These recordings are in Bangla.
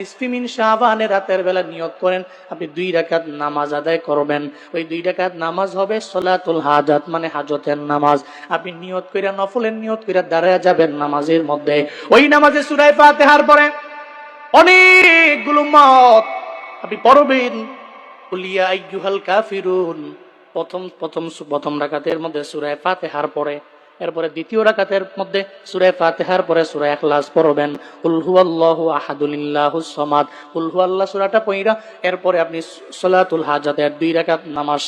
ইসফিমিন শাবানের রাতের বেলা নিয়ত করেন আপনি 2 রাকাত নামাজ আদায় করবেন। ওই 2 রাকাত নামাজ হবে সলাতুল হাজাত, মানে হাজতের নামাজ। আপনি নিয়ত কইরা, নফলের নিয়ত কইরা দাঁড়ায় যাবেন নামাজের মধ্যে। ওই নামাজে সূরা ফাতিহার পরে অনেকগুলো মত আপনি পড়বেন। কুল ইয়া আইয়ুহাল কাফিরুন প্রথম রাকাতের মধ্যে সূরা ফাতিহার পরে, এরপরে দ্বিতীয় রাকাতের মধ্যে সূরা ফাতিহার পরে সূরা ইখলাস পড়বেন। কুল হুয়াল্লাহু আহাদুল্লাহুস সামাদ, কুল হুয়াল্লাহ সূরাটা পড়া এরপরে আপনি সলাতুল হাজাতের 2 রাকাত নামাজ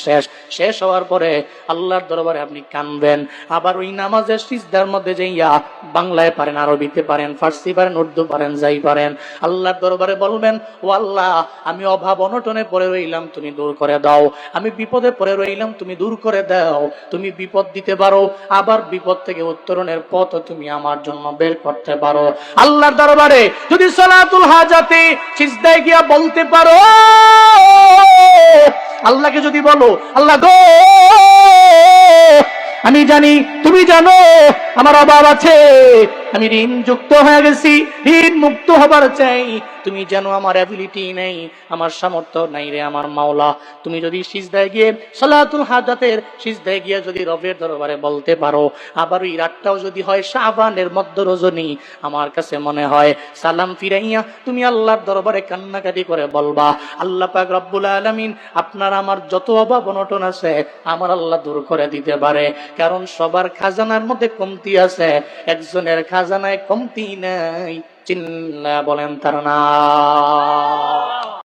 শেষ হওয়ার পরে আল্লাহর দরবারে আপনি কানবেন। আবার ওই নামাজের সিজদার মধ্যে যাইয়া, বাংলায় পারেন, আরবিতে পারেন, ফার্সি পারেন, উর্দু পারেন, যাই পারেন, আল্লাহর দরবারে বলবেন, ও আল্লাহ, আমি অভাব অনটনে পড়ে রইলাম, তুমি দূর করে দাও। আমি বিপদে পড়ে রইলাম, তুমি দূর করে দাও। তুমি বিপদ দিতে পারো, আবার বিপদ থেকে উত্তরণের পথ তুমি আমার জন্য বের করতে পারো। আল্লাহর দরবারে যদি সলাতুল হাজাতে সিজদায় গিয়া বলতে পারো, আল্লাহকে যদি বলো, আল্লাহ গো, আমি জানি তুমি জানো আমার অভাব আছে, আমি ঋণ যুক্ত হয়ে গেছি, ঋণ মুক্ত হবার চাই, তুমি জানো আমার অ্যাবিলিটি নেই, আমার সামর্থ্য নাই রে আমার মাওলা। তুমি যদি সিজদায় গিয়ে সলাতুল হাজাতের সিজদায় গিয়ে যদি রবের দরবারে বলতে পারো, আবার ওই রাতটাও যদি হয় শাবানের মধ্য রজনী, আমার কাছে মনে হয় সালাম ফিরাইয়া তুমি আল্লাহর দরবারে কান্নাকাটি করে বলবা, আল্লাহ পাক রব্বুল আলামিন আপনার আমার যত অভাব অনটন আছে আমার আল্লাহ দূর করে দিতে পারে। কারণ সবার খাজানার মধ্যে কমতি আছে, একজনের খাজানায় কমতি নাই। চিল্লা বলেন তার নাম।